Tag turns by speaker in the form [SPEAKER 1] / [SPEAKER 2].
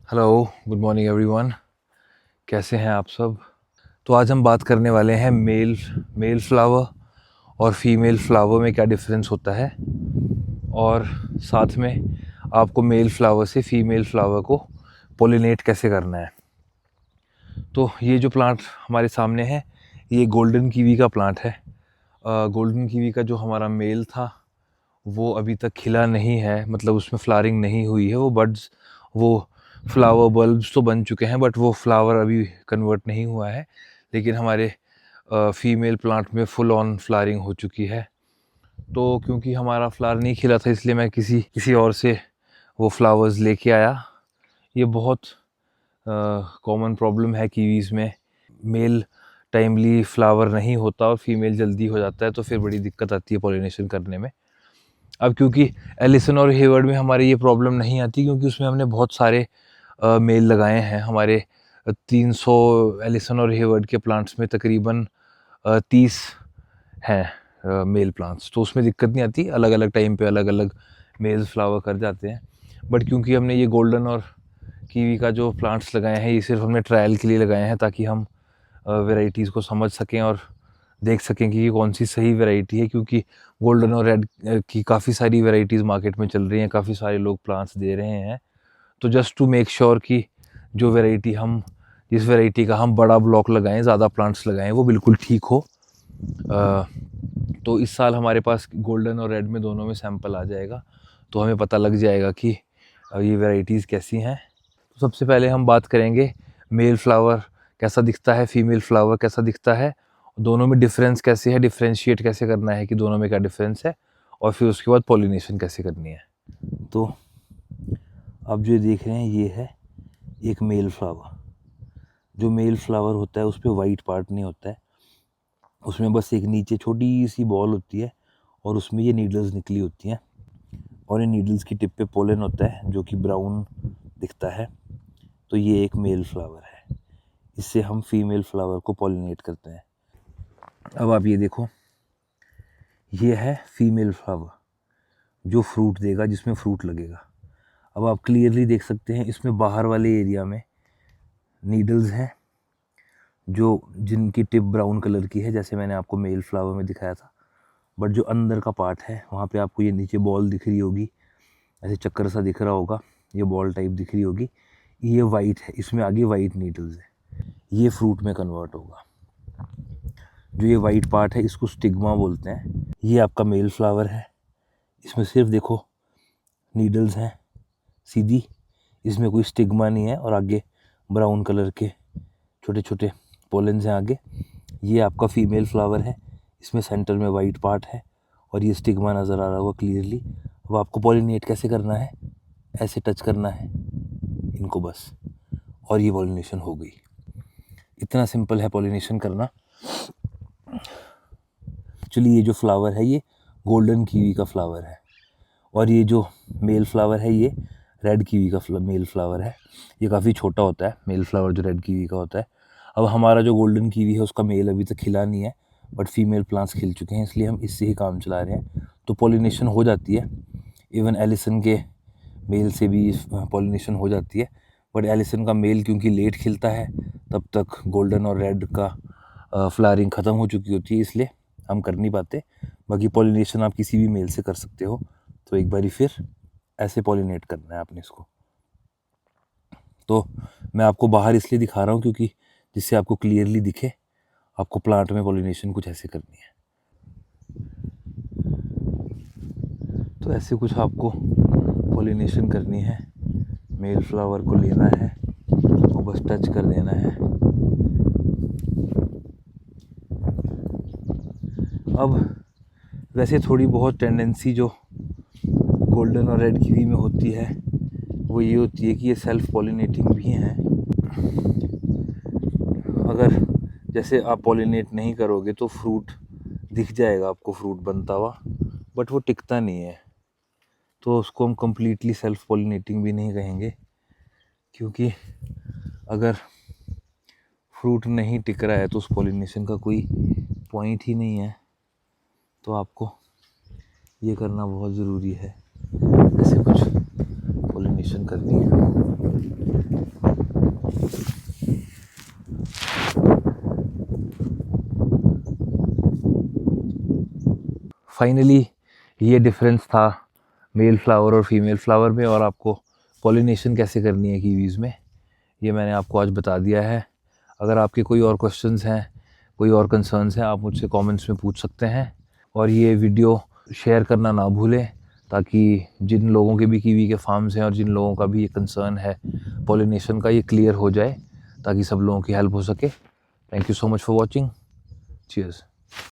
[SPEAKER 1] Hello, good morning everyone. कैसे हैं आप सब? तो आज हम बात करने वाले हैं मेल फ्लावर और फीमेल फ्लावर में क्या डिफरेंस होता है, और साथ में आपको मेल फ्लावर से फीमेल फ्लावर को पोलिनेट कैसे करना है। तो ये जो प्लांट हमारे सामने है, ये गोल्डन कीवी का प्लांट है। गोल्डन कीवी का जो हमारा मेल था वो अभी तक खिला नहीं है, मतलब उसमें फ्लावरिंग नहीं हुई है। वो फ्लावर बल्ब्स तो बन चुके हैं, बट वो फ्लावर अभी कन्वर्ट नहीं हुआ है। लेकिन हमारे फीमेल प्लांट में फुल ऑन फ्लावरिंग हो चुकी है। तो क्योंकि हमारा फ्लावर नहीं खिला था, इसलिए मैं किसी और से वो फ्लावर्स लेके आया। ये बहुत कॉमन प्रॉब्लम है कीवीज़ में। मेल टाइमली फ्लावर नहीं होता और फीमेल जल्दी हो जाता है, तो फिर बड़ी दिक्कत आती है पॉलिनेशन करने में। अब क्योंकि एलिसन और हेवर्ड में हमारे ये प्रॉब्लम नहीं आती, क्योंकि उसमें हमने बहुत सारे मेल लगाए हैं। हमारे 300 एलिसन और हेवर्ड के प्लांट्स में तकरीबन 30 हैं मेल प्लांट्स, तो उसमें दिक्कत नहीं आती। अलग अलग टाइम पे अलग अलग मेल्स फ्लावर कर जाते हैं। बट क्योंकि हमने ये गोल्डन और कीवी का जो प्लांट्स लगाए हैं, ये सिर्फ हमने ट्रायल के लिए लगाए हैं, ताकि हम वेराइटीज़ को समझ सकें और देख सकें कि ये कौन सी सही वैरायटी है। क्योंकि गोल्डन और रेड की काफ़ी सारी वैरायटीज़ मार्केट में चल रही हैं, काफ़ी सारे लोग प्लांट्स दे रहे हैं। तो जस्ट टू मेक श्योर कि जो वैरायटी हम जिस वैरायटी का हम बड़ा ब्लॉक लगाएं, ज़्यादा प्लांट्स लगाएं, वो बिल्कुल ठीक हो। तो इस साल हमारे पास गोल्डन और रेड में दोनों में सैंपल आ जाएगा, तो हमें पता लग जाएगा कि ये वैरायटीज़ कैसी हैं। तो सबसे पहले हम बात करेंगे मेल फ्लावर कैसा दिखता है, फीमेल फ्लावर कैसा दिखता है, दोनों में डिफरेंस कैसे है, डिफ्रेंशिएट कैसे करना है कि दोनों में क्या डिफरेंस है, और फिर उसके बाद पॉलिनेशन कैसे करनी है। तो आप जो देख रहे हैं, ये है एक मेल फ्लावर। जो मेल फ्लावर होता है उस पर वाइट पार्ट नहीं होता है, उसमें बस एक नीचे छोटी सी बॉल होती है और उसमें ये नीडल्स निकली होती हैं, और इन नीडल्स की टिप पे पोलन होता है जो कि ब्राउन दिखता है। तो ये एक मेल फ्लावर है, इससे हम फीमेल फ्लावर को पॉलिनेट करते हैं। अब आप ये देखो, ये है फीमेल फ्लावर जो फ्रूट देगा, जिसमें फ्रूट लगेगा। अब आप क्लियरली देख सकते हैं, इसमें बाहर वाले एरिया में नीडल्स हैं जो जिनकी टिप ब्राउन कलर की है, जैसे मैंने आपको मेल फ्लावर में दिखाया था। बट जो अंदर का पार्ट है, वहाँ पे आपको ये नीचे बॉल दिख रही होगी, ऐसे चक्कर सा दिख रहा होगा, ये बॉल टाइप दिख रही होगी, ये वाइट है, इसमें आगे वाइट नीडल्स है। ये फ्रूट में कन्वर्ट होगा। जो ये वाइट पार्ट है, इसको स्टिग्मा बोलते हैं। ये आपका मेल फ्लावर है, इसमें सिर्फ देखो नीडल्स हैं सीधी, इसमें कोई स्टिग्मा नहीं है, और आगे ब्राउन कलर के छोटे छोटे पोलेंस हैं आगे। ये आपका फीमेल फ्लावर है, इसमें सेंटर में वाइट पार्ट है और ये स्टिग्मा नज़र आ रहा होगा क्लियरली। अब आपको पॉलिनेट कैसे करना है, ऐसे टच करना है इनको बस, और ये पॉलिनेशन हो गई। इतना सिंपल है पॉलिनेशन करना। एक्चुअली ये जो फ्लावर है, ये गोल्डन कीवी का फ्लावर है, और ये जो मेल फ्लावर है, ये रेड कीवी का मेल फ्लावर है। ये काफ़ी छोटा होता है मेल फ्लावर जो रेड कीवी का होता है। अब हमारा जो गोल्डन कीवी है, उसका मेल अभी तक खिला नहीं है, बट फीमेल प्लांट्स खिल चुके हैं, इसलिए हम इससे ही काम चला रहे हैं। तो पॉलिनेशन हो जाती है, इवन एलिसन के मेल से भी पॉलिनेशन हो जाती है। बट एलिसन का मेल क्योंकि लेट खिलता है, तब तक गोल्डन और रेड का फ्लावरिंग ख़त्म हो चुकी होती है, इसलिए हम कर नहीं पाते। बाकी पॉलिनेशन आप किसी भी मेल से कर सकते हो। तो एक बारी फिर ऐसे पॉलिनेट करना है आपने इसको। तो मैं आपको बाहर इसलिए दिखा रहा हूँ क्योंकि जिससे आपको क्लियरली दिखे आपको प्लांट में पॉलिनेशन कुछ ऐसे करनी है। तो ऐसे कुछ आपको पॉलिनेशन करनी है। मेल फ्लावर को लेना है और बस टच कर देना है। अब वैसे थोड़ी बहुत टेंडेंसी जो गोल्डन और रेड कीवी में होती है, वो ये होती है कि ये सेल्फ पॉलिनेटिंग भी हैं। अगर जैसे आप पॉलिनेट नहीं करोगे तो फ्रूट दिख जाएगा आपको, फ्रूट बनता हुआ, बट वो टिकता नहीं है। तो उसको हम कम्प्लीटली सेल्फ पॉलिनेटिंग भी नहीं कहेंगे, क्योंकि अगर फ्रूट नहीं टिक रहा है तो उस पॉलिनेशन का कोई पॉइंट ही नहीं है। तो आपको ये करना बहुत ज़रूरी है, ऐसे कुछ पॉलिनेशन करनी है। फाइनली ये डिफरेंस था मेल फ्लावर और फीमेल फ्लावर में, और आपको पॉलिनेशन कैसे करनी है कीवीज़ में ये मैंने आपको आज बता दिया है। अगर आपके कोई और क्वेश्चंस हैं, कोई और कंसर्न्स हैं, आप मुझसे कमेंट्स में पूछ सकते हैं। और ये वीडियो शेयर करना ना भूलें, ताकि जिन लोगों के भी कीवी के फार्म्स हैं और जिन लोगों का भी ये कंसर्न है पॉलिनेशन का, ये क्लियर हो जाए, ताकि सब लोगों की हेल्प हो सके। Thank you so much for watching. Cheers.